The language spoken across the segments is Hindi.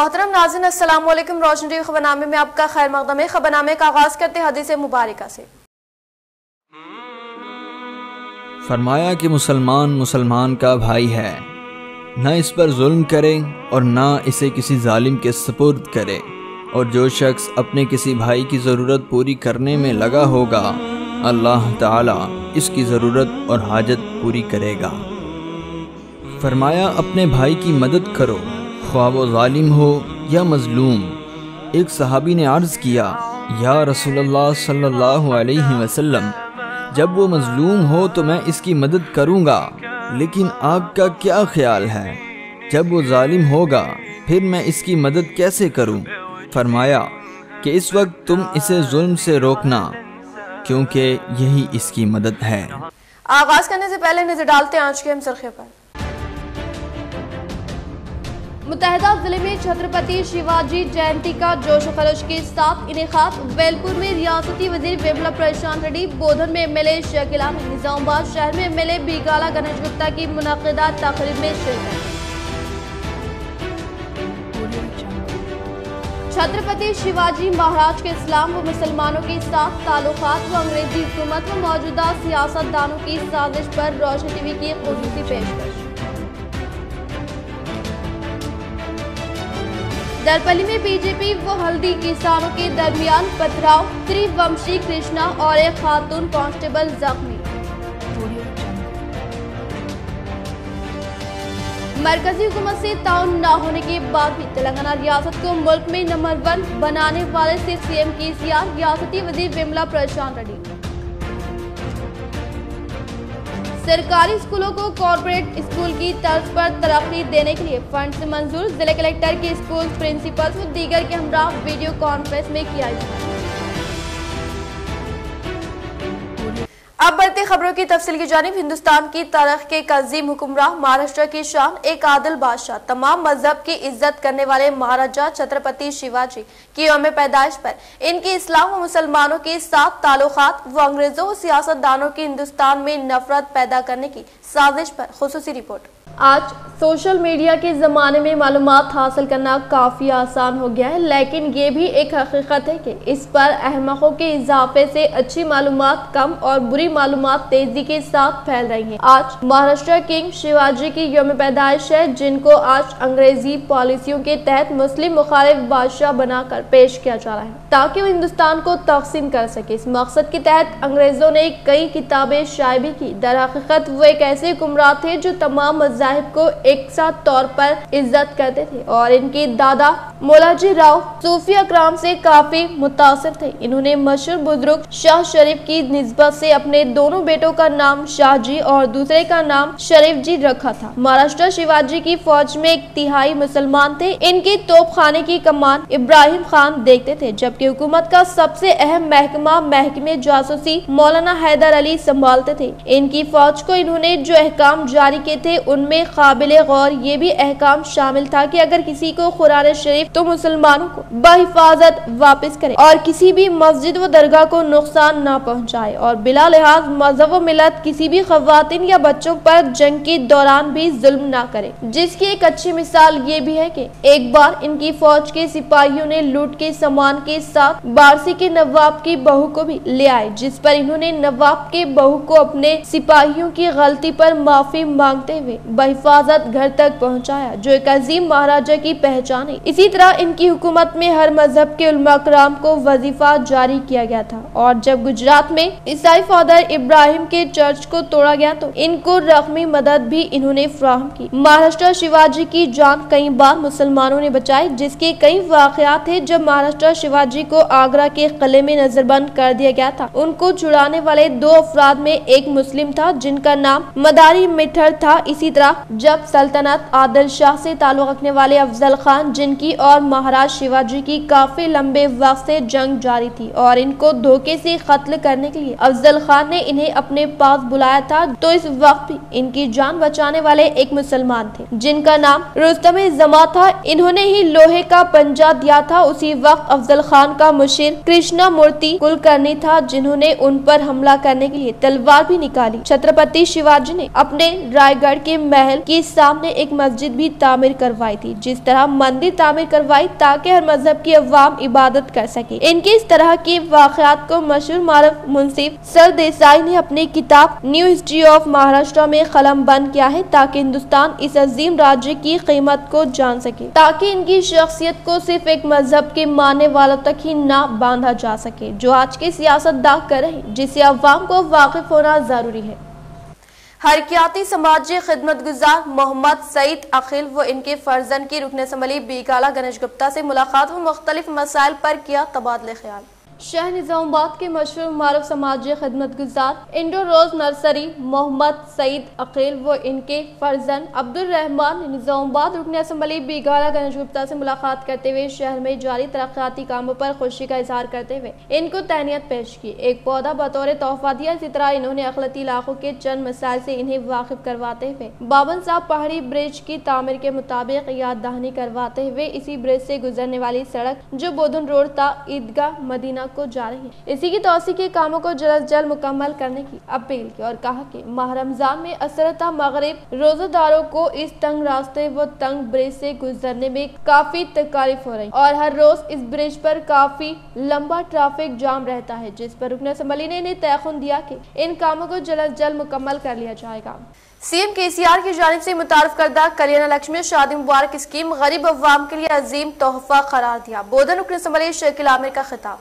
मोहतरम नाज़रीन, अस्सलाम वालेकुम। रोशनी टीवी खबरनामे में आपका खैर मक़दम है। खबरनामे का आगाज़ करते हदीस मुबारका से। फरमाया कि मुसलमान मुसलमान का भाई है, न इस पर जुल्म करे और न इसे किसी जालिम के सुपुर्द करे, और जो शख्स अपने किसी भाई की ज़रूरत पूरी करने में लगा होगा, अल्लाह ताला इसकी ज़रूरत और हाजत पूरी करेगा। फरमाया अपने भाई की मदद करो, ख्वाह वो जालिम हो या मजलूम। एक सहाबी ने अर्ज़ किया, या रसूलल्लाह सल्लल्लाहु अलैहि वसल्लम, जब वो मजलूम हो तो मैं इसकी मदद करूँगा, लेकिन आपका क्या ख्याल है, जब वो जालिम होगा फिर मैं इसकी मदद कैसे करूँ? फरमाया कि इस वक्त तुम इसे जुल्म से रोकना, क्योंकि यही इसकी मदद है। आगाज़ करने से पहले नजर डालते हैं आज के अहम सुर्खियों पर। मुत्तहदा जिले में छत्रपति शिवाजी जयंती का जोश खरोश के साथ इनेकाद। वेलपुर में रियासती वजीर वेमुला प्रशांत रेड्डी, बोधन में एमएलए शकील अहमद, निजामाबाद शहर में एमएलए बीगाला गणेश गुप्ता की मुनक़िदा तक़रीब में शिरकत। छत्रपति शिवाजी महाराज के इस्लाम व मुसलमानों के साथ ताल्लुकात व अंग्रेजी हुकूमत व मौजूदा सियासतदानों की साजिश पर रोशनी टीवी की ख़ुसूसी पेशकश। दरपली में बीजेपी व हल्दी किसानों के दरमियान पथराव, त्रिवंशी कृष्णा और एक खातून कांस्टेबल जख्मी। मरकजी हुकूमत से ताउन न होने के बाद भी तेलंगाना रियासत को मुल्क में नंबर 1 बनाने वाले सिर्फ सीएम केसीआर, रियासती वजीर वेमुला प्रशांत रेड्डी। सरकारी स्कूलों को कॉर्पोरेट स्कूल की तर्ज पर तरक्की देने के लिए फंड से मंजूर। जिला कलेक्टर के स्कूल प्रिंसिपल्स व दीगर के हमरा वीडियो कॉन्फ्रेंस में किया गया। अब बढ़ते खबरों की तफसील की जानिब। हिंदुस्तान की तारीख के एक अजीम हुक्मरान, महाराष्ट्र की शान, एक आदिल बादशाह, तमाम मजहब की इज्जत करने वाले महाराजा छत्रपति शिवाजी की यौम पैदाइश पर इनकी इस्लाम व मुसलमानों के साथ ताल्लुकात व अंग्रेजों व सियासतदानों की हिंदुस्तान में नफरत पैदा करने की साजिश पर खुसूसी रिपोर्ट। आज सोशल मीडिया के ज़माने में मालूमात हासिल करना काफ़ी आसान हो गया है, लेकिन ये भी एक हकीकत है कि इस पर अहमकों के इजाफे से अच्छी मालूमात कम और बुरी मालूमात तेजी के साथ फैल रही हैं। आज महाराष्ट्र किंग शिवाजी की यौम पैदाइश है, जिनको आज अंग्रेजी पॉलिसियों के तहत मुस्लिम मुखालिफ बादशाह बनाकर पेश किया जा रहा है, ताकि वो हिंदुस्तान को तकसीम कर सके। इस मकसद के तहत अंग्रेजों ने कई किताबें शाये भी की। दर हकीकत वो एक ऐसे हुक्मरान थे जो तमाम मज़ाहिब को एक साथ तौर पर इज्जत करते थे और इनके दादा मौलाजी राव सूफी अकराम से काफी मुतासिर थे। इन्होंने मशहूर बुजुर्ग शाह शरीफ की निस्बत से अपने दोनों बेटों का नाम शाहजी और दूसरे का नाम शरीफ जी रखा था। महाराष्ट्र शिवाजी की फौज में एक तिहाई मुसलमान थे। इनकी तोपखाने की कमान इब्राहिम खान देखते थे, जबकि हुकूमत का सबसे अहम महकमा महकमे जासूसी मौलाना हैदर अली संभालते थे। इनकी फौज को इन्होंने जो अहकाम जारी किए थे उनमें काबिल गौर ये भी अहकाम शामिल था कि अगर किसी को कुरान शरीफ तो मुसलमानों को बहिफाजत वापस करे और किसी भी मस्जिद व दरगाह को नुकसान न पहुंचाए, और बिला लिहाज मजहब व मिलत किसी भी खवातीन या बच्चों पर जंग के दौरान भी जुल्म न करे। जिसकी एक अच्छी मिसाल ये भी है कि एक बार इनकी फौज के सिपाहियों ने लूट के सामान के साथ बारसी के नवाब की बहू को भी ले आए, जिस पर इन्होंने नवाब के बहू को अपने सिपाहियों की गलती पर माफी मांगते हुए हिफाजत घर तक पहुंचाया, जो एक अजीम महाराजा की पहचान है। इसी तरह इनकी हुकूमत में हर मजहब के उलमा कराम को वजीफा जारी किया गया था, और जब गुजरात में ईसाई फादर इब्राहिम के चर्च को तोड़ा गया तो इनको रकमी मदद भी इन्होंने फराहम की। महाराष्ट्र शिवाजी की जान कई बार मुसलमानों ने बचाई, जिसके कई वाकयात थे। जब महाराष्ट्र शिवाजी को आगरा के किले में नजरबंद कर दिया गया था, उनको छुड़ाने वाले 2 अफराद में एक मुस्लिम था जिनका नाम मदारी मिठर था। इसी तरह जब सल्तनत आदिल शाह से ताल्लुक रखने वाले अफजल खान, जिनकी और महाराज शिवाजी की काफी लंबे वक्त से जंग जारी थी और इनको धोखे से कत्ल करने के लिए अफजल खान ने इन्हें अपने पास बुलाया था, तो इस वक्त भी इनकी जान बचाने वाले एक मुसलमान थे जिनका नाम रुस्तम जमा था। इन्होंने ही लोहे का पंजा दिया था। उसी वक्त अफजल खान का मुशीर कृष्णा मूर्ति कुलकर्णी था, जिन्होंने उन पर हमला करने के लिए तलवार भी निकाली। छत्रपति शिवाजी ने अपने रायगढ़ के महल के सामने एक मस्जिद भी तामीर करवाई थी, जिस तरह मंदिर तामीर करवाई ताकि हर मजहब की अवाम इबादत कर सके। इनके इस तरह के वाक़यात को मशहूर मारूफ मुंसिफ सरदेसाई ने अपनी किताब न्यू हिस्ट्री ऑफ महाराष्ट्र में कलम बंद किया है, ताकि हिंदुस्तान इस अजीम राज्य की कीमत को जान सके, ताकि इनकी शख्सियत को सिर्फ एक मजहब के मानने वालों तक ही ना बांधा जा सके, जो आज की सियासतदान कर रहे, जिससे अवाम को वाकिफ होना जरूरी है। हरकियाती समाजी खिदमतगुजार मोहम्मद सईद अखिल व इनके फर्जन की रुकन असम्बली बीकाला गणेश गुप्ता से मुलाकात व मुख्तलिफ मसाइल पर किया तबादले ख्याल। शहर निजामाबाद के मशहूर मारूफ समाजी खिदमतगुजार इंडो रोज नर्सरी मोहम्मद सईद अकील व इनके फर्जन अब्दुल रहमान ने निजामाबाद रुकन असम्बली बीकाला गणेश गुप्ता से मुलाकात करते हुए शहर में जारी तरक्याती कामों पर खुशी का इजहार करते हुए इनको तहनीत पेश की, एक पौधा बतौर तोहफा दिया। इसी तरह इन्होंने अखलती इलाकों के चंद मसाइल से इन्हें वाकिफ करवाते हुए बाबन साहब पहाड़ी ब्रिज की तामीर के मुताबिक याद दहानी करवाते हुए इसी ब्रिज से गुजरने वाली सड़क जो बोधन रोड ता ईदगाह मदीना को जा रही है, इसी की तौसी के कामों को जल्द जल्द मुकम्मल करने की अपील की और कहा कि माह रमजान में असरता मगरिब रोजादारों को इस तंग रास्ते व तंग ब्रिज से गुजरने में काफी तकलीफ हो रही और हर रोज इस ब्रिज पर काफी लंबा ट्रैफिक जाम रहता है, जिस पर रुकन असम्बली ने इन्हें तयखुन दिया कि इन कामों को जल्द जल्द मुकम्मल कर लिया जाएगा। सीएम केसीआर की जानिब से मुतारफ करदा कल्याण लक्ष्मी शादी मुबारक स्कीम गरीब अवाम के लिए अजीम तोहफा करार दिया। बोधन रुकन असम्बली शकील आमिर का खिताब।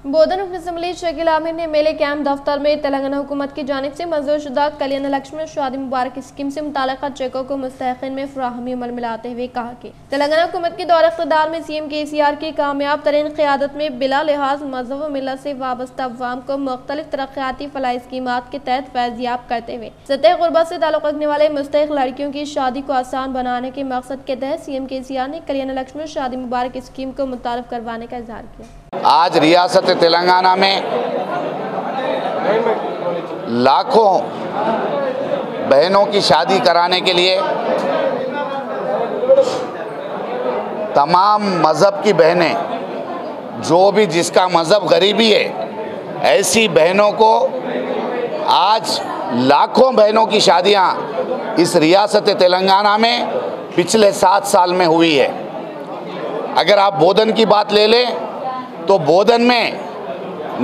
बोधन रुकन असम्बली शकील आमिर ने मेले कैंप दफ्तर में तेलंगाना हुकूमत की जानिब से मंजूर शुदा कल्याण लक्ष्मी शादी मुबारक स्कीम से मुताल्लिक़ चेकों को मुस्तहिक़ीन में फराहमी अमल में लाते हुए कहा कि तेलंगाना हुकूमत के दौर इक़्तिदार में सीएम केसीआर की कामयाब तरीन क़यादत में बिला लिहाज मज़हब व मिल्लत से वाबस्ता अवाम को मुख्तलिफ तरक्याती फलाही स्कीमात के तहत फैज़याब करते हुए सतह ग़ुरबत से ताल्लुक़ रखने वाले मुस्तहिक़ लड़कियों की शादी को आसान बनाने के मकसद के तहत सीएम केसीआर ने कल्याण लक्ष्मी शादी मुबारक स्कीम को मुतारफ़ करवाने का इज़हार किया। आज रियासत तेलंगाना में लाखों बहनों की शादी कराने के लिए तमाम मज़हब की बहनें, जो भी जिसका मज़हब गरीबी है, ऐसी बहनों को आज लाखों बहनों की शादियां इस रियासत तेलंगाना में पिछले 7 साल में हुई है। अगर आप बोधन की बात ले लें तो बोधन में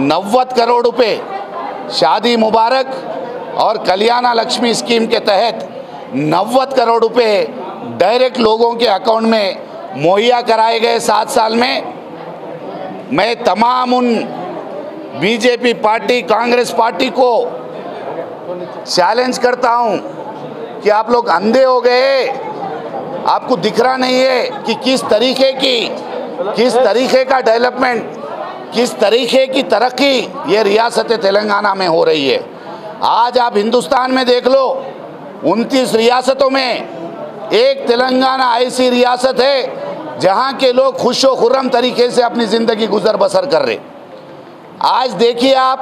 90 करोड़ रुपए शादी मुबारक और कल्याण लक्ष्मी स्कीम के तहत 90 करोड़ रुपए डायरेक्ट लोगों के अकाउंट में मुहैया कराए गए 7 साल में। मैं तमाम उन बीजेपी पार्टी, कांग्रेस पार्टी को चैलेंज करता हूं कि आप लोग अंधे हो गए, आपको दिख रहा नहीं है कि किस तरीके का डेवलपमेंट, किस तरीके की तरक्की ये रियासत तेलंगाना में हो रही है। आज आप हिंदुस्तान में देख लो, 29 रियासतों में एक तेलंगाना ऐसी रियासत है जहां के लोग खुश व खुर्रम तरीके से अपनी ज़िंदगी गुजर बसर कर रहे। आज देखिए आप,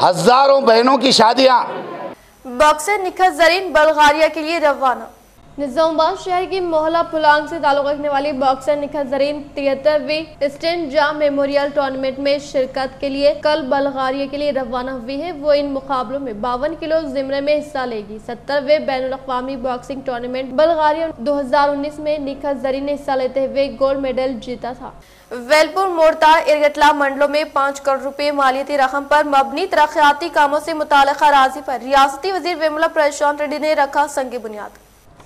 हज़ारों बहनों की शादियां। बॉक्सर निखत जरीन बल्गारिया के लिए रवाना। निजामाबाद शहर की मोहल्ला पुलांग से ताल्लुक़ रखने वाली बॉक्सर निखत जरीन 73वीं ईस्टर्न जाम मेमोरियल टूर्नामेंट में शिरकत के लिए कल बल्गारिया के लिए रवाना हुई है। वो इन मुकाबलों में 52 किलो ज़िम्रे में हिस्सा लेगी। 70वें बैनुल-अक़वामी बॉक्सिंग टूर्नामेंट बल्गारिया 2019 में निखत जरीन ने हिस्सा लेते हुए गोल्ड मेडल जीता था। वेलपुर मोरतार इरगटला मंडलों में 5 करोड़ रुपए मालियती रकम पर मबनी तरक्याती कामों से मुताल्लिक़ अराज़ी पर रियासती वज़ीर वेमुला प्रशांत रेड्डी ने रखा संग बुनियाद।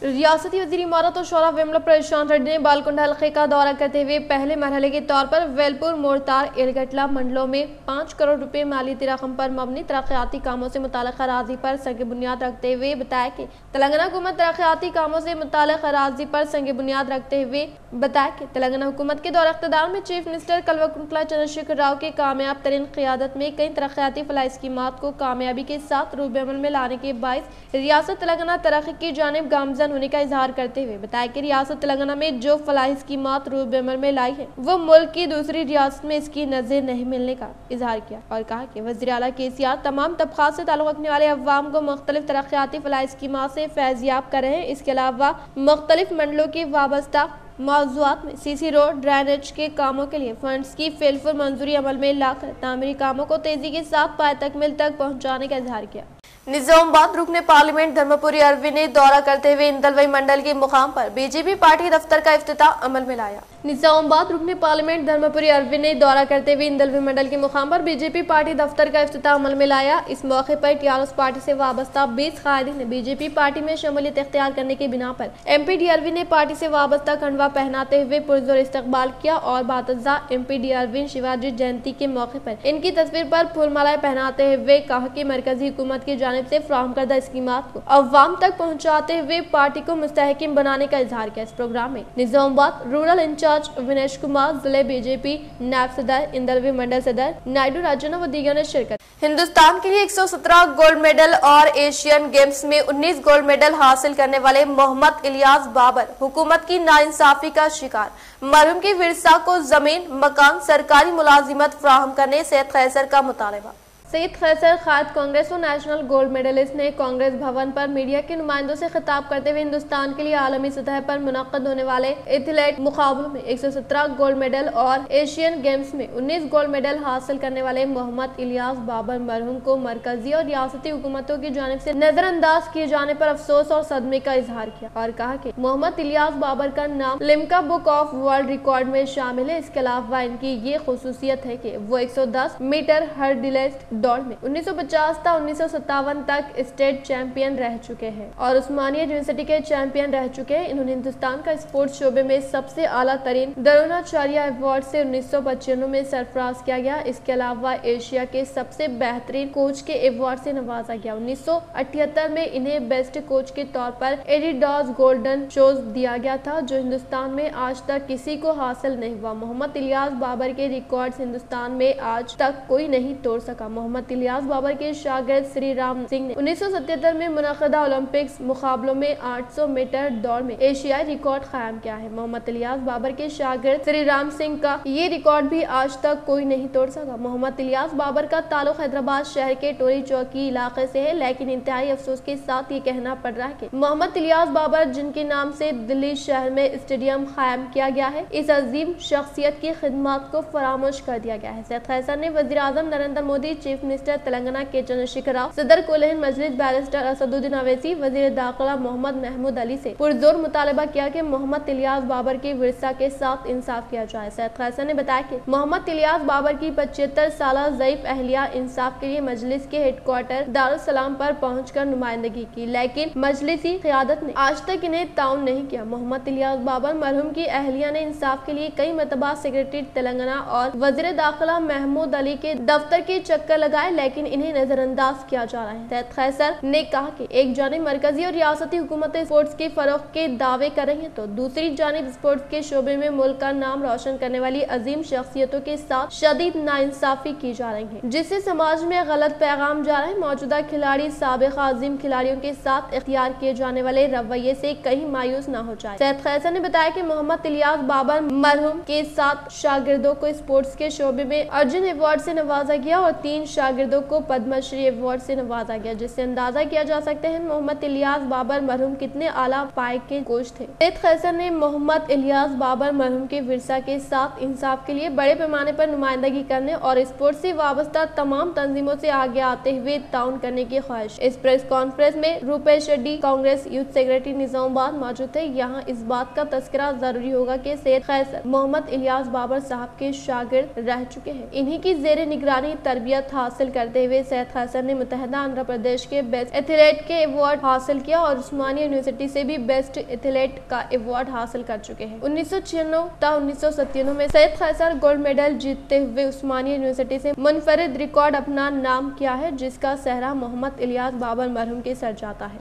रियासती वज़ीर इमारत और शोरा वेमुला प्रशांत रेड्डी ने बालकुंड हल्के का दौरा करते हुए पहले मरहले के तौर पर वेलपुर मोरतार इरगटला मंडलों में 5 करोड़ रुपए मालियती रकम पर मबनी तरक्याती कामों से मुताल्लिक़ अराज़ी पर संग बुनियाद रखते हुए बताया कि तेलंगाना हुकूमत तरक्याती कामों से मुताल्लिक़ अराज़ी पर संग बुनियाद रखते हुए बताया कि तेलंगाना हुकूमत के दौर इक़्तिदार में चीफ मिनिस्टर कल्वकुंतला चंद्रशेखर राव की कामयाब तरीन क़यादत में कई तरक्याती फलाही स्कीमात को कामयाबी के साथ रूबेअमल में लाने के बायस रियासत तेलंगाना तरक्की की जानिब गामज़न होने का इजहार करते हुए बताया कि रियासत तेलंगाना में जो फलाही स्कीमात रूबेअमल में लाई है वो मुल्क की दूसरी रियासत में इसकी नज़र नहीं मिलने का इजहार किया और कहा कि वज़ीर आला केसीआर तमाम तबक़ात से ताल्लुक़ रखने वाले अवाम को मुख्तलिफ तरक्याती फलाही स्कीमात से फैज़याब कर रहे हैं। इसके अलावा मुख्तलिफ मंडलों के वाबस्ता मौज़ूआत में सीसी रोड ड्रेनेज के कामों के लिए फंड्स की फिलफुल मंजूरी अमल में लाकर तामीरी कामों को तेजी के साथ पाए तकमील तक पहुँचाने का इजहार किया। निजामाबाद रुकने पार्लियामेंट धर्मपुरी अरविंद ने दौरा करते हुए इंदलवई मंडल के मुकाम पर बीजेपी पार्टी दफ्तर का इफ्तिताह अमल में लाया। निजामाबाद रुकने पार्लियामेंट धर्मपुरी अरविंद ने दौरा करते हुए इंदलवई मंडल के मुकाम पर बीजेपी पार्टी दफ्तर का इफ्तिताह अमल में लाया। इस मौके पर टीआरएस पार्टी से वाबस्ता 20 कायदीन ने बीजेपी पार्टी में शमूलियत इख्तियार करने की बिना पर एमपी अरविंद ने पार्टी से वाबस्ता खंडवा पहनाते हुए पुरजोर इस्तकबाल किया और बातजा एमपी अरविंद शिवाजी जयंती के मौके पर इनकी तस्वीर पर फूलमालाएं पहनाते हुए कहा कि मरकजी हुकूमत की जानिब से फराहम करदा स्कीमात को अवाम तक पहुँचाते हुए पार्टी को मुस्तहकिम बनाने का इजहार किया। इस प्रोग्राम में निजामाबाद रूरल इंचार्ज विनेश कुमार, जिले बीजेपी नायब सदर, इंदलवी मंडल सदर नायडू राजना व दीगर ने शिरकत। हिंदुस्तान के लिए 117 गोल्ड मेडल और एशियन गेम्स में 19 गोल्ड मेडल हासिल करने वाले मोहम्मद इलियास बाबर हुकूमत की नाइंसाफी का शिकार। मरहूम की विरसा को जमीन, मकान, सरकारी मुलाजिमत फराहम करने सैयद खैसर का मुतालबा। सैयद खैसर खाद कांग्रेस और नेशनल गोल्ड मेडलिस्ट ने कांग्रेस भवन पर मीडिया के नुमाइंदों से खिताब करते हुए हिंदुस्तान के लिए आलमी सतह पर मुनक्कद होने वाले एथलेट मुकाबलों में 117 गोल्ड मेडल और एशियन गेम्स में 19 गोल्ड मेडल हासिल करने वाले मोहम्मद इलियास बाबर मरहूम को मरकजी और रियासती हुकूमतों की जानिब से नजरअंदाज किए जाने पर अफसोस और सदमे का इजहार किया और कहा कि मोहम्मद इलियास बाबर का नाम Limca book of world record में शामिल है। इसके अलावा इनकी ये खुसूसियत है कि वो 110 मीटर हर्डिलिस्ट दौड़ में 1950 था 1957 तक स्टेट चैंपियन रह चुके हैं और उस्मानिया यूनिवर्सिटी के चैंपियन रह चुके हैं। इन्होंने हिंदुस्तान का स्पोर्ट्स शोबे में सबसे आला तरीन द्रोणाचार्य अवार्ड से 1995 में सरफराज किया गया। इसके अलावा एशिया के सबसे बेहतरीन कोच के अवार्ड से नवाजा गया। 1978 में इन्हें बेस्ट कोच के तौर पर एडिडास गोल्डन शूज दिया गया था, जो हिंदुस्तान में आज तक किसी को हासिल नहीं हुआ। मोहम्मद इलियास बाबर के रिकॉर्ड्स हिंदुस्तान में आज तक कोई नहीं तोड़ सका। मोहम्मद इलियास बाबर के शागिर्द श्री राम सिंह ने 1977 में मुनक़दा ओलंपिक्स मुकाबलों में 800 मीटर दौड़ में एशियाई रिकॉर्ड कायम किया है। मोहम्मद इलियास बाबर के शागिर्द श्री राम सिंह का ये रिकॉर्ड भी आज तक कोई नहीं तोड़ सका। मोहम्मद इलियास बाबर का ताल्लुक हैदराबाद शहर के टोरी चौकी इलाके से है, लेकिन इंतहाई अफसोस के साथ ये कहना पड़ रहा है कि मोहम्मद इलियास बाबर, जिनके नाम से दिल्ली शहर में स्टेडियम कायम किया गया है, इस अजीम शख्सियत की खिदमत को फरामोश कर दिया गया है। सैयद खैसर ने वज़ीर आज़म नरेंद्र मोदी, चीफ मिनिस्टर तेलंगाना के चंद्रशेखर राव, सदर कुल-ए-हिंद मजलिस बैरिस्टर असदुद्दीन अवैसी, वजीर दाखिला मोहम्मद महमूद अली से पुरजोर मुतालबा किया कि मोहम्मद इलियास बाबर की विरसा के साथ इंसाफ किया जाए। सैयद खैसर ने बताया कि मोहम्मद इलियास बाबर की 75 साल ज़ईफ अहलिया इंसाफ के लिए मजलिस के हेडक्वार्टर दारुस्सलाम पर पहुंचकर नुमाइंदगी की, लेकिन मजलिसी क़ियादत ने आज तक इन्हें ताउन नहीं किया। मोहम्मद इलियास बाबर मरहूम की अहलिया ने इंसाफ के लिए कई मरतबा सेक्रेटरी तेलंगाना और वजीर दाखिला महमूद अली के दफ्तर के चक्कर लगाए, लेकिन इन्हें नजरअंदाज किया जा रहा है। सैयद खैसर ने कहा कि एक जानिब मरकजी और रियासती हुकूमतें स्पोर्ट्स के फरोग के दावे कर रही हैं, तो दूसरी जानिब स्पोर्ट्स के शोबे में मुल्क का नाम रोशन करने वाली अजीम शख्सियतों के साथ शदीद नाइंसाफी की जा रही है, जिससे समाज में गलत पैगाम जा रहा है। मौजूदा खिलाड़ी साबिक अजीम खिलाड़ियों के साथ इख्तियार किए जाने वाले रवैये से कहीं मायूस न हो जाए। सैयद खैसर ने बताया कि मोहम्मद इलियास बाबर मरहूम के 7 शागिर्दों को स्पोर्ट्स के शोबे में अर्जुन अवार्ड से नवाजा गया और 3 शागिर्दों को पद्मश्री अवार्ड से नवाजा गया, जिससे अंदाजा किया जा सकता है मोहम्मद इलियास बाबर मरहूम कितने आला पाए के कोच थे। सैयद खैसर ने मोहम्मद इलियास बाबर मरहूम के विरसा के साथ इंसाफ के लिए बड़े पैमाने पर नुमाइंदगी करने और स्पोर्ट्स से वाबस्ता तमाम तंजीमों से आगे आते हुए ताउन करने की ख्वाहिश। इस प्रेस कॉन्फ्रेंस में रूपेश रेड्डी, कांग्रेस यूथ सेक्रेटरी निजामाबाद मौजूद थे। यहाँ इस बात का तस्करा जरूरी होगा कि सैयद खैसर मोहम्मद इलियास बाबर साहब के शागिर्द रह चुके हैं। इन्हीं की जेर निगरानी तरबियत हासिल करते हुए सैयद खैसर ने मुत्तहिदा आंध्र प्रदेश के बेस्ट एथलीट के अवार्ड हासिल किया और उस्मानिया यूनिवर्सिटी से भी बेस्ट एथलीट का अवार्ड हासिल कर चुके हैं। 1996 तथा 1997 में सैयद खैसर गोल्ड मेडल जीतते हुए उस्मानिया यूनिवर्सिटी से मुनफरिद रिकॉर्ड अपना नाम किया है, जिसका सहरा मोहम्मद इलियास बाबर मरहूम के सर जाता है।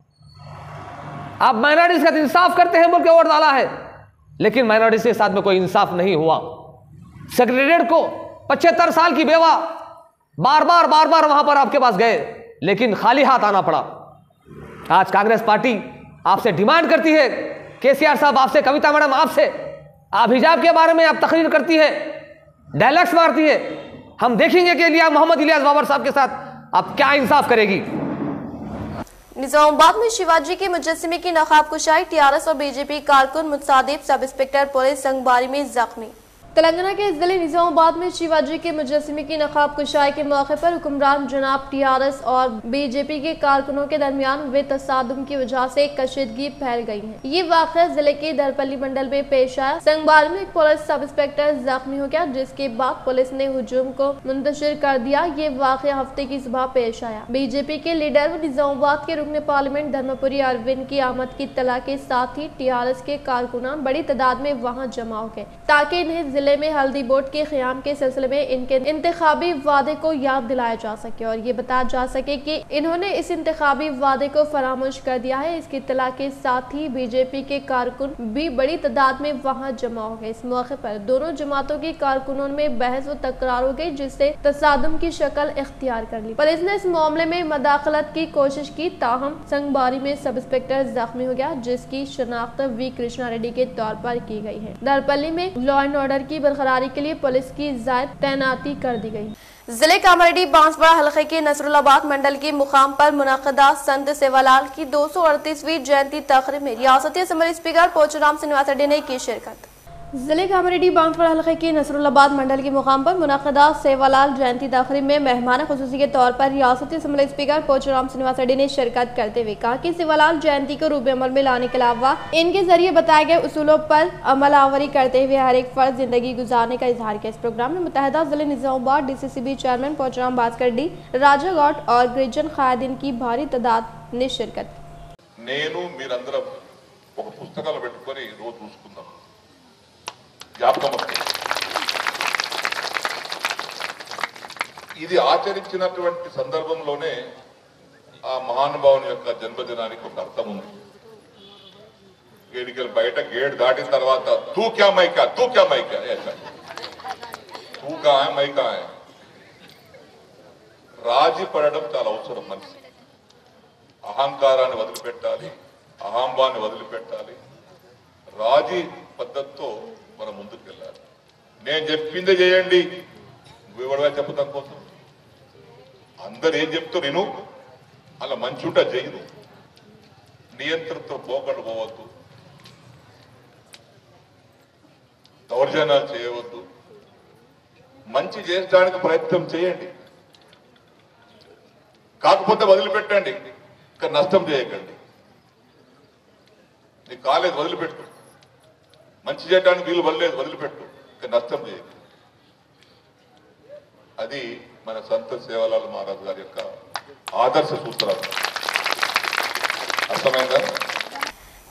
आप माइनॉरिटीज का इंसाफ करते हैं बोल के वोट डाला है, लेकिन माइनॉरिटीज के साथ में कोई इंसाफ नहीं हुआ। सेक्रेटरीट को 75 साल की बेवा बार बार वहां पर आपके पास गए, लेकिन खाली हाथ आना पड़ा। आज कांग्रेस पार्टी आपसे डिमांड करती है, केसीआर साहब आपसे, कविता मैडम आपसे, आप हिजाब के बारे में आप तकरीर करती है, डायलॉग्स मारती है। हम देखेंगे कि मोहम्मद इलियास बाबर साहब के साथ आप क्या इंसाफ करेगी। निजामाबाद में शिवाजी के मुजस्समे की नकाब कुशाई, टीआरएस और बीजेपी कारकुन मुतसादिफ, सब इंस्पेक्टर पुलिस संगबारी में जख्मी। तेलंगाना के जिले निजामाबाद में शिवाजी के मुजस्समे की नकाब कुशाई के मौके पर हुक्मरान जनाब टीआरएस और बीजेपी के कारकुनों के दरमियान हुए तसादुम की वजह से कशीदगी फैल गई है। ये वाक़या जिले के दरपल्ली मंडल में पेश आया। संगबार में एक पुलिस सब इंस्पेक्टर जख्मी हो गया, जिसके बाद पुलिस ने हुजूम को मुंतशिर कर दिया। ये वाक़या हफ्ते की सुबह पेश आया। बीजेपी के लीडर व निजामाबाद के रुकन पार्लियामेंट धर्मपुरी अरविंद की आमद की इत्तला के साथ ही टीआरएस के कारकुनान बड़ी तादाद में वहाँ जमा हो गए ताकि इन्हें जिले में हल्दी बोर्ड के क़याम के सिलसिले में इनके इंतखाबी वादे को याद दिलाया जा सके और ये बताया जा सके कि इन्होंने इस इंतखाबी वादे को फरामोश कर दिया है। इसकी इत्तला के साथ ही बीजेपी के कारकुन भी बड़ी तादाद में वहाँ जमा हो गए। इस मौके पर दोनों जमातों के कारकुनों में बहस व तकरार हो गई, जिससे तसादुम की शक्ल इख्तियार कर ली। पुलिस ने इस मामले में मदाखलत की कोशिश की, ताहम संगबारी में सब इंस्पेक्टर जख्मी हो गया, जिसकी शनाख्त वी कृष्णा रेड्डी के तौर पर की गई है। दरपल्ली में लॉ एंड ऑर्डर की बरकरारी के लिए पुलिस की ज़ायद तैनाती कर दी गई। जिले कामारेड्डी बांसवाड़ा हलके के नसरुल्लाबाद मंडल के मुकाम पर मुनक़दा संत सेवालाल की 238वीं जयंती तकरीब में रियासती असेंबली स्पीकर पोचुराम श्रीनिवास रेड्डी ने की शिरकत। जिले कामारेड्डी बांसवाड़ा हलके के नसरुल्लाबाद मंडल के मुकाम पर मुनक़दा सेवालाल जयंती तकरीब में मेहमान खुसूसी के तौर पर रियासती असेंबली स्पीकर पोचुराम श्रीनिवास रेड्डी ने शिरकत करते हुए कहा कि सेवालाल जयंती को रूप अमल में लाने के अलावा इनके जरिए बताए गए उसूलों पर अमल आवरी करते हुए हर एक फर्ज जिंदगी गुजारने का इजहार किया। इस प्रोग्राम में मुत्तहिदा जिले Nizamabad DCCB chairman Pochuram Bhaskar D, Raja Goud और गिरिजन कायदीन की भारी तादाद ने शिरकत। ఇది ఆచరించినటువంటి సందర్భంలోనే ఆ మహానుభావుని యొక్క జన్మదినానికి ఒక అర్థం ఉంది. గేడికల్ బయట గేట్ దాటిన తర్వాత తూ క్యా మైకా మైకా రాజీ పడడం చాలా అవసరం. మనిషి అహంకారాన్ని వదిలిపెట్టాలి, అహంభాన్ని వదిలిపెట్టాలి, రాజీ పద్ధతితో మనం ముందుకు వెళ్ళాలి. నేను చెప్పిందే చేయండి, వివరంగా చెప్తాం కోసం అందరు ఏం చెప్తూ నేను అలా మంచి ఉంటా చేయదు. నియంత్రణతో పోకడు పోవద్దు, దౌర్జన్యాలు చేయవద్దు, మంచి చేయడానికి ప్రయత్నం చేయండి. కాకపోతే వదిలిపెట్టండి, ఇంకా నష్టం చేయకండి. నీ కాలేదు వదిలిపెట్టు, మంచి చేయడానికి వీలు వదలేదు వదిలిపెట్టు, ఇంకా నష్టం చేయకండి. అది మన సంత సేవాలాల్ మహారాజ్ గారి యొక్క ఆదర్శ సూత్రాలు. అర్థమైందా?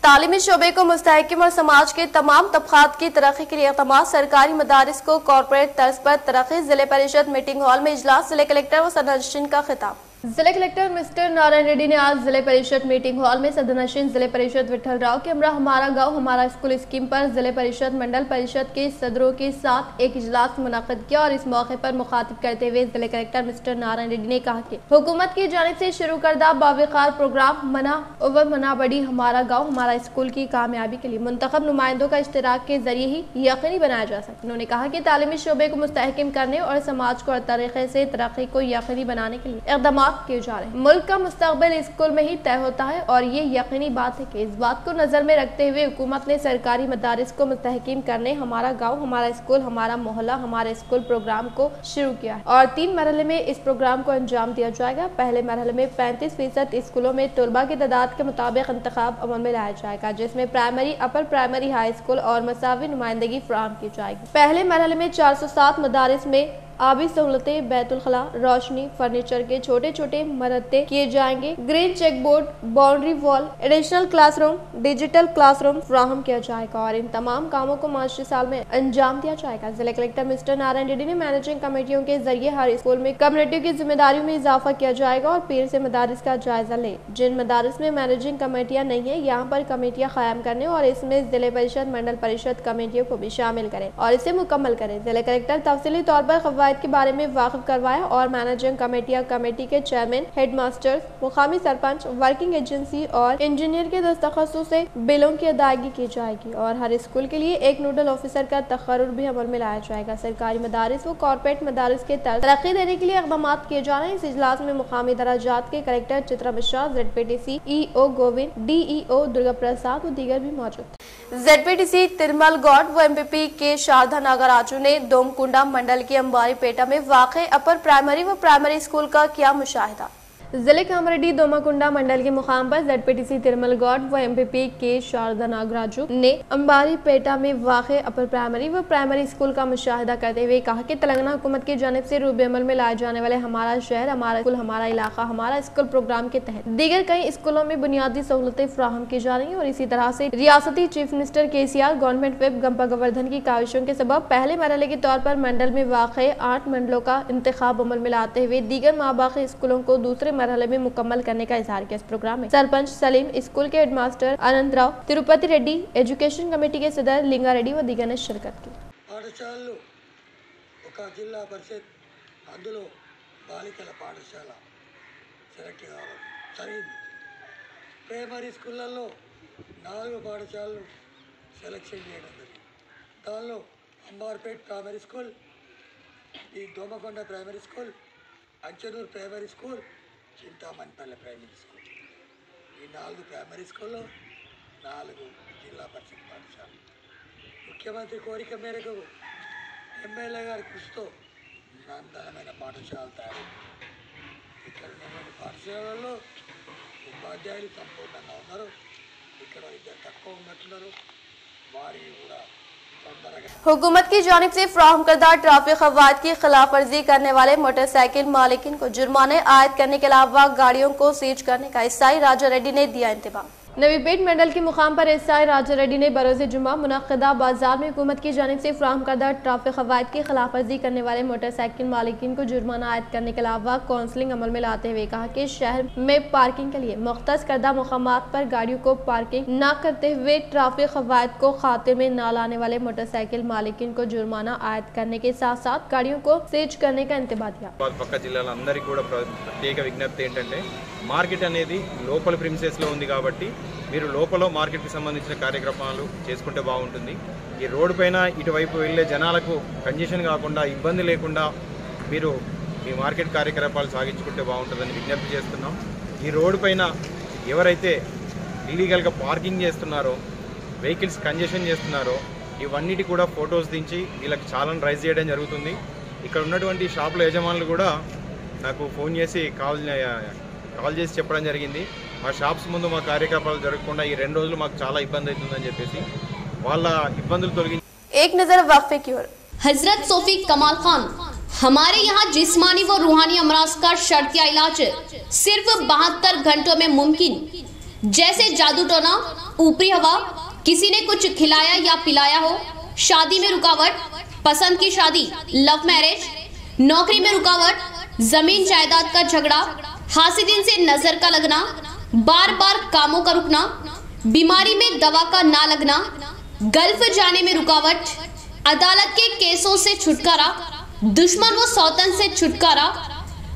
तालीमी शोबे को मुस्तहकम और समाज के तमाम तबकात की तरक्की के लिए इक़दाम। सरकारी मदारिस को कॉरपोरेट तर्ज पर तरक्की। जिले परिषद मीटिंग हॉल में इजलास। जिले कलेक्टर व सदरनशीन का खिताब। जिले कलेक्टर मिस्टर नारायण रेड्डी ने आज जिले परिषद मीटिंग हॉल में सदरनशीन जिले परिषद विठल राव के हमरा हमारा गांव हमारा स्कूल स्कीम पर जिले परिषद मंडल परिषद के सदरों के साथ एक इजलास मुनक़्क़िद किया और इस मौके पर मुखातिब करते हुए जिले कलेक्टर मिस्टर नारायण रेड्डी ने कहा कि हुकूमत की जानिब से शुरू करदा बावकार प्रोग्राम मना ओवर मना बड़ी हमारा गाँव हमारा स्कूल की कामयाबी के लिए मुंतखब नुमाइंदों का इश्तराक के जरिए ही यकीनी बनाया जा सके। उन्होंने कहा कि तालीमी शोबे को मुस्तहकम करने और समाज को हर तरीके से तरक्की को यकीनी बनाने के लिए इक़दाम किए जा रहे हैं। मुल्क का मुस्तकबिल स्कूल में ही तय होता है और ये यकीनी बात है कि इस बात को नजर में रखते हुए हुकूमत ने सरकारी मदारिस को मुस्तहकम करने हमारा गाँव हमारा स्कूल हमारा मोहल्ला हमारा स्कूल प्रोग्राम को शुरू किया है और 3 मरहले में इस प्रोग्राम को अंजाम दिया जाएगा। पहले मरहले में 35% स्कूलों में तलबा की तादाद के मुताबिक इंतखाब अमल में लाया जाएगा, जिसमें primary upper primary high school और मसावी नुमाइंदगी फराहम की जाएगी। पहले मरहले में 407 मदारिस में आबी सहूलतें, बैतुल खला, रोशनी, फर्नीचर के छोटे छोटे मरहते किए जाएंगे। Green chalk board, boundary wall, additional classroom, digital classroom फराहम किया जाएगा और इन तमाम कामों को मास्टरी साल में अंजाम दिया जाएगा। जिला कलेक्टर मिस्टर नारायण रेड्डी ने मैनेजिंग कमेटियों के जरिए हर स्कूल में कम्युनिटी की जिम्मेदारियों में इजाफा किया जाएगा और पीर से मदारिस का जायजा ले। जिन मदारिस में मैनेजिंग कमेटियाँ नहीं है, यहाँ पर कमेटियाँ कायम करने और इसमें जिले परिषद मंडल परिषद कमेटियों को भी शामिल करें और इसे मुकम्मल करें। जिला कलेक्टर तफसीली तौर पर के बारे में वाकिफ करवाया और मैनेजिंग कमेटियां कमेटी के चेयरमैन, हेडमास्टर्स, मुकामी सरपंच, वर्किंग एजेंसी और इंजीनियर के दस्तखतों से बिलों की अदायगी की जाएगी और हर स्कूल के लिए एक नोडल ऑफिसर का तकर्रुर भी अमल में लाया जाएगा। सरकारी मदारिस व कॉर्पोरेट मदारिस के तरक्की देने के लिए इक़दाम किए जा रहे हैं। इस इजलास में मुकामी दराजात के collector Chitra Mishra, ZPTC EO Govind, DEO Durga Prasad व दीगर भी मौजूद। ZPTC तिरमल गौड़ व MPP के शारदा नागराजू ने दोमकुंडा मंडल की अंबारीपेटा में वाक़े अपर प्राइमरी व प्राइमरी स्कूल का किया मुशाहिदा। जिले कामरेड्डी दोमाकुंडा मंडल के मुकाम पर ZPTC तिरमल गौड़ व MPP के शारदा नागराजू ने अंबारीपेटा में वाक़े अपर प्राइमरी व प्राइमरी स्कूल का मुशाहिदा करते हुए कहा कि तेलंगाना हुकूमत की जानिब से रूबे अमल में लाए जाने वाले हमारा शहर हमारा स्कूल हमारा इलाका हमारा स्कूल प्रोग्राम के तहत दीगर कई स्कूलों में बुनियादी सहूलतें फराहम की जा रही हैं और इसी तरह से रियासती chief minister KCR government whip Gampa Govardhan की काविशों के सबब पहले मरहले के तौर पर मंडल में वाक़े 8 मंडलों का इंतखाब अमल में लाते हुए दीगर माबाकी स्कूलों को दूसरे मरहले में मुकम्मल करने का इजहार किया। इस प्रोग्राम में सरपंच सलीम, स्कूल के हेडमास्टर अनंत राव, तिरुपति रेड्डी, एजुकेशन कमेटी के सदर लिंगा रेड्डी व दीगर ने शिरकत की। పాఠశాలలు ఒక జిల్లా పరిషత్ అందులో బాలికల పాఠశాల సెలెక్ట్ కావడం జరిగింది. ప్రైమరీ స్కూళ్ళల్లో 4 పాఠశాలలు సెలెక్షన్ చేయడం జరిగింది. దానిలో అంబార్పేట్ ప్రైమరీ స్కూల్, ఈ Domakonda primary school, Anchanur primary school, Chintamanipalle primary school, ఈ 4 ప్రైమరీ స్కూల్లో 4 జిల్లా పరిషత్ పాఠశాలలు. ముఖ్యమంత్రి కోరిక మేరకు ఎమ్మెల్యే గారి కృషితో నాందమైన పాఠశాలలు తయారు. ఇక్కడ ఉన్నటువంటి పాఠశాలల్లో ఉపాధ్యాయులు సంపూర్ణంగా ఉన్నారు. ఇక్కడ 2 తక్కువ ఉన్నట్టున్నారు. వారికి కూడా हुकूमत की जानिब से फ्राहम करदा ट्रैफिक क़वायद की खिलाफ वर्जी करने वाले मोटरसाइकिल मालिकिन को जुर्माने आयद करने के अलावा गाड़ियों को सीज करने का SI राजा रेड्डी ने दिया इंतबाह। नवीपेट मंडल के मुकाम पर SI राजा रेड्डी ने बरोज़ जुम्मा मुनक़दा बाजार में हुकूमत की जानिब से फ्राहम करदा ट्रैफिक क़वायद की खिलाफ वर्जी करने वाले मोटरसाइकिल मालिकिन को जुर्माना आयद करने के अलावा काउंसलिंग अमल में लाते हुए कहा कि शहर में पार्किंग के लिए मुख्तस करदा मुकामात पर गाड़ियों को पार्किंग न करते हुए ट्रैफिक क़वायद को खाते में न लाने वाले मोटरसाइकिल मालिकिन को जुर्माना आयद करने के साथ साथ गाड़ियों को सीज करने का इंतबाह दिया। పక్క జిల్లాలందరికీ కూడా ప్రత్యేక విజ్ఞప్తి ఏంటంటే మార్కెట్ అనేది లోకల్ ప్రిమిసెస్లో ఉంది కాబట్టి మీరు లోపల మార్కెట్కి సంబంధించిన కార్యక్రమాలు చేసుకుంటే బాగుంటుంది. ఈ రోడ్డు పైన ఇటువైపు వెళ్ళే జనాలకు కంజెషన్ కాకుండా ఇబ్బంది లేకుండా మీరు మీ మార్కెట్ కార్యకలాపాలు సాగించుకుంటే బాగుంటుందని విజ్ఞప్తి చేస్తున్నాం. ఈ రోడ్డు పైన ఎవరైతే ఇల్లీగల్గా పార్కింగ్ చేస్తున్నారో వెహికల్స్ కంజెషన్ చేస్తున్నారో ఇవన్నిటి కూడా ఫొటోస్ దించి వీళ్ళకి చాలాను రైజ్ చేయడం జరుగుతుంది. ఇక్కడ ఉన్నటువంటి షాపుల యజమానులు కూడా నాకు ఫోన్ చేసి కాల్ చేసి చెప్పడం జరిగింది. మా షాప్స్ ముందు మా కార్యకలాపాలు జరగకుండా ఈ 2 రోజులు మాకు చాలా ఇబ్బంది అవుతుందని చెప్పేసి వాళ్ళ ఇబ్బందులు తొలగించి एक नजर वक्फे की ओर। हजरत सोफी कमाल खान, हमारे यहाँ जिस्मानी व रूहानी अमराज का शर्तिया इलाज सिर्फ 72 घंटों में मुमकिन। जैसे जादू टोना, ऊपरी हवा, किसी ने कुछ खिलाया या पिलाया हो, शादी में रुकावट, पसंद की शादी, लव मैरिज, नौकरी में रुकावट, जमीन जायदाद का झगड़ा, हासिदिन से नजर का लगना, बार बार कामों का रुकना, बीमारी में दवा का ना लगना, गल्फ जाने में रुकावट, अदालत के केसों से छुटकारा, दुश्मन व सौतन से छुटकारा,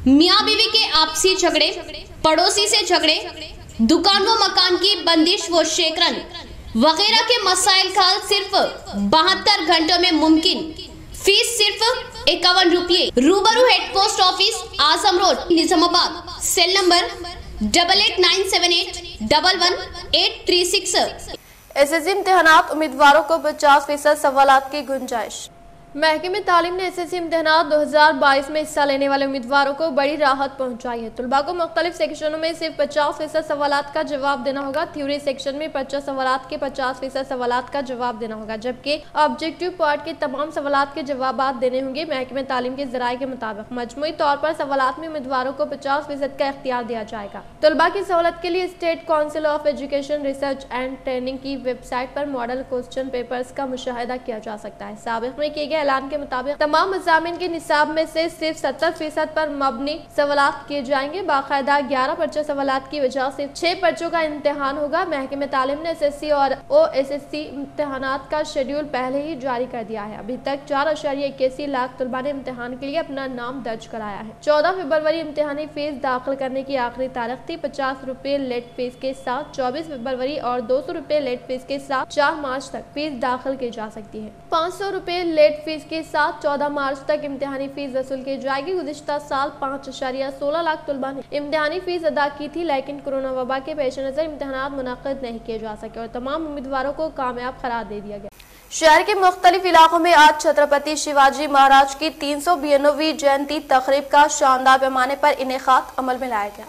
मियाँ बीवी के आपसी झगड़े, पड़ोसी से झगड़े, दुकान व मकान की बंदिश व शेकरन वगैरह के मसाइल का सिर्फ 72 घंटों में मुमकिन। फीस सिर्फ 51 रुपये। रूबरू head post office, Azam road, Nizamabad. Cell number 8897811836। SSC इम्तिहानात उम्मीदवारों को 50% सवालात की गुंजाइश। महकमे तालीम ने SSC इम्तिहानात 2022 में हिस्सा लेने वाले उम्मीदवारों को बड़ी राहत पहुंचाई है। तुलबा को मुख्तलिफ सेक्शनों में सिर्फ 50% सवालात का जवाब देना होगा। थ्योरी सेक्शन में 50 सवालात के 50% सवालात का जवाब देना होगा, जबकि ऑब्जेक्टिव पार्ट के तमाम सवालात के जवाब देने होंगे। महकमे तालीम के जराये के मुताबिक मजमूई तौर पर सवालात में उम्मीदवारों को 50% का इख्तियार दिया जाएगा। तुलबा की सहूलत के लिए state council of education research and training की वेबसाइट पर मॉडल क्वेश्चन पेपर्स का मुशाहिदा किया जा सकता है। साबिक में किए गए ऐलान के मुताबिक तमाम मज़ामीन के निसाब में से सिर्फ 70% पर मबनी सवालात किए जाएंगे। बाकायदा 11 पर्चे सवालात की वजह से 6 पर्चों का इम्तिहान होगा। महकमे तालीम ने SSC और OSSC इम्तिहानात का शेड्यूल पहले ही जारी कर दिया है। अभी तक 4.81 लाख तलबा ने इम्तिहान के लिए अपना नाम दर्ज कराया है। 14 फरवरी इम्तिहानी फीस दाखिल करने की आखिरी तारीख थी। 50 रुपए लेट फीस के साथ 24 फरवरी और 200 रुपए लेट फीस के साथ 4 मार्च तक फीस दाखिल की जा सकती है। 500 रुपए लेट फीस के साथ 14 मार्च तक इम्तिहानी फीस वसूल की जाएगी। गुज़िश्ता साल 5.16 लाख तलबा ने इम्तिहानी फीस अदा की थी, लेकिन कोरोना वबा के पेश नज़र इम्तिहानात मुनक़िद नहीं किए जा सके और तमाम उम्मीदवारों को कामयाब करार दे दिया गया। शहर के मुख्तलिफ इलाकों में आज छत्रपति शिवाजी महाराज की 392वीं जयंती तक़रीब का शानदार पैमाने पर इनेकाद अमल में लाया गया।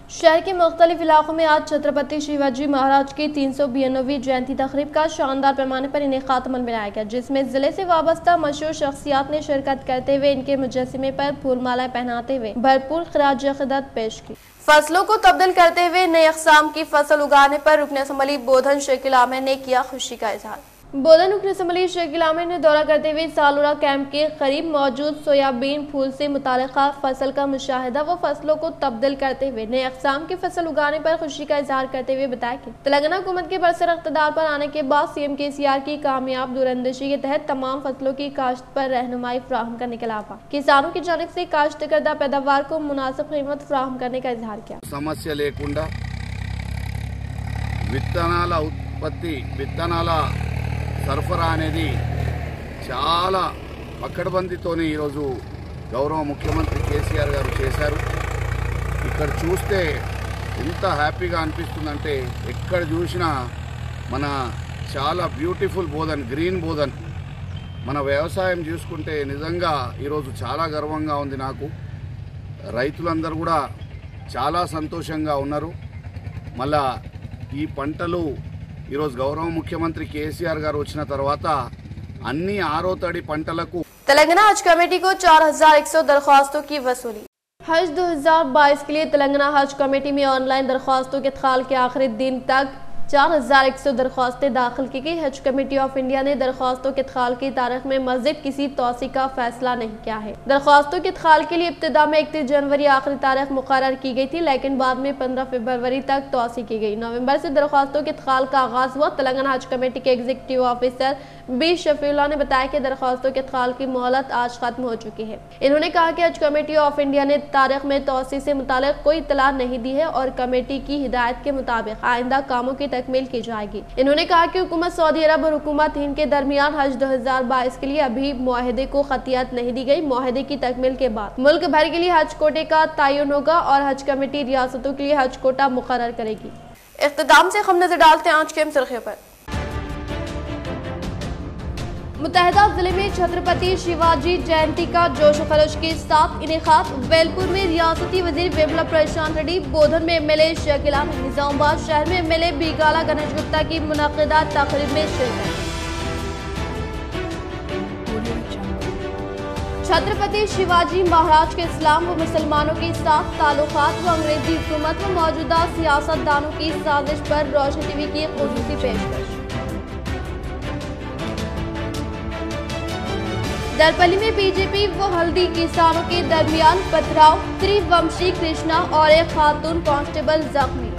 शहर के मुख्तलिफ इलाकों में आज छत्रपति शिवाजी महाराज की 392वीं जयंती तक़रीब का शानदार पैमाने पर इनेकाद अमल में लाया गया, जिसमें जिले से वाबस्ता मशहूर शख्सियात ने शिरकत करते हुए इनके मुजस्समे पर फूलमालाएं पहनाते हुए भरपूर खिराज अक़ीदत पेश की। फसलों को तब्दील करते हुए नए अक़साम की फसल उगाने पर रुकन असम्बली बोधन शकील आमिर ने किया खुशी का इजहार। बोधन रुकन असम्बली शकील आमिर ने दौरा करते हुए सालुरा कैंप के करीब मौजूद सोयाबीन फूल से मुताल्लिक़ा फसल का मुशाहिदा व फसलों को तब्दील करते हुए नए अक़साम की फसल उगाने पर खुशी का इजहार करते हुए बताया कि तेलंगाना हुकूमत के बरसर इक़्तिदार पर आने के बाद CM KCR की कामयाब दूरअंदेशी के तहत तमाम फसलों की काश्त पर रहनुमाई फराहम करने के अलावा किसानों की जानिब से काश्त करदा पैदावार को मुनासिब कीमत फराहम करने का इजहार किया। समस्या लेकुंडा విత్తనాల ఉత్పత్తి విత్తనాల సరఫరా అనేది చాలా పకడ్బందీతోనే ఈరోజు గౌరవ ముఖ్యమంత్రి కేసీఆర్ గారు చేశారు. ఇక్కడ చూస్తే ఎంత హ్యాపీగా అనిపిస్తుందంటే ఎక్కడ చూసినా మన చాలా బ్యూటిఫుల్ బోధన్ గ్రీన్ బోధన్ మన వ్యవసాయం చూసుకుంటే నిజంగా ఈరోజు చాలా గర్వంగా ఉంది. నాకు రైతులందరూ కూడా చాలా సంతోషంగా ఉన్నారు. మళ్ళా ఈ పంటలు ఈరోజు గౌరవ ముఖ్యమంత్రి కేసీఆర్ గారు వచ్చిన తర్వాత అన్ని ఆరో తడి పంటలకు तेलंगाना हज कमेटी को 4100 दरख्वास्तों की वसूली। हज 2022 के लिए तेलंगाना हज कमेटी में ऑनलाइन दरख्वास्तों के इत्खाल के आखिरी दिन तक 4100 दरख्वास्तें दाखिल की गई। हज कमेटी ऑफ इंडिया ने दरख्वास्तों के इत्खाल की तारीख में मज़ीद किसी तौसी का फैसला नहीं किया है। दरख्वास्तों के इत्खाल के लिए इब्तिदा में 31 जनवरी आखिरी तारीख मुकर्रर की गई थी, लेकिन बाद में 15 फरवरी तक तौसी की गई। नवंबर से दरख्वास्तों के इत्खाल का आगाज हुआ। तेलंगाना हज कमेटी के एग्जीक्यूटिव ऑफिसर B शफीउल्लाह ने बताया कि दरख्वास्तों के इत्खाल की मोहलत आज खत्म हो चुकी है। इन्होंने कहा कि हज कमेटी ऑफ इंडिया ने तारीख में तौसी से मुतालिक कोई इत्तला नहीं दी है और कमेटी की हिदायत के मुताबिक आइंदा कामों की तकमील की जाएगी। इन्होंने कहा कि हुकूमत सऊदी अरब और हुकूमत हिंद के दरमियान हज 2022 के लिए अभी मुआहदे को खतियात नहीं दी गई। मुआहदे की तकमील के बाद मुल्क भर के लिए हज कोटे का तयन होगा और हज कमेटी रियासतों के लिए हज कोटा मुकर्रर करेगी। इख्तिताम से हम नजर डालते हैं आज के सुर्खियों पर। मुतहदा जिले में छत्रपति शिवाजी जयंती का जोश खरोश के साथ इनेकाद। वेलपुर में रियासती वजीर वेमुला प्रशांत रेड्डी, बोधन में MLA शकील आमिर, निजामाबाद शहर में MLA बीगाला गणेश गुप्ता की मुनक़िदा तक़रीब में शिरकत। छत्रपति शिवाजी महाराज के इस्लाम व मुसलमानों के साथ ताल्लुकात व अंग्रेजी हुकूमत व मौजूदा सियासतदानों की साजिश पर रोशनी टीवी की ख़ुसूसी पेशकश। दरपली में बीजेपी व हल्दी किसानों के दरमियान पथराव, त्रिवंशी कृष्णा और एक खातून कांस्टेबल जख्मी।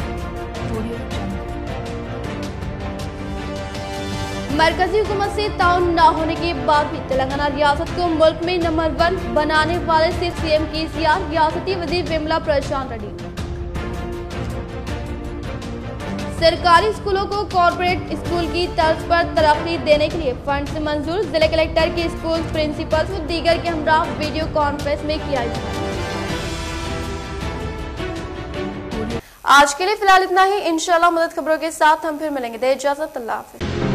मरकजी हुकूमत से ताउन न होने के बाद भी तेलंगाना रियासत को मुल्क में नंबर 1 बनाने वाले सिर्फ CM KCR, रियासती वजीर वेमुला प्रशांत रेड्डी। सरकारी स्कूलों को कॉर्पोरेट स्कूल की तर्ज पर तरक्की देने के लिए फंड से मंजूर। जिले कलेक्टर के स्कूल प्रिंसिपल्स व दीगर के हमरा वीडियो कॉन्फ्रेंस में किया गया। आज के लिए फिलहाल इतना ही। इंशाल्लाह मदद खबरों के साथ हम फिर मिलेंगे। दे इजाजत, अल्लाह हाफिज़।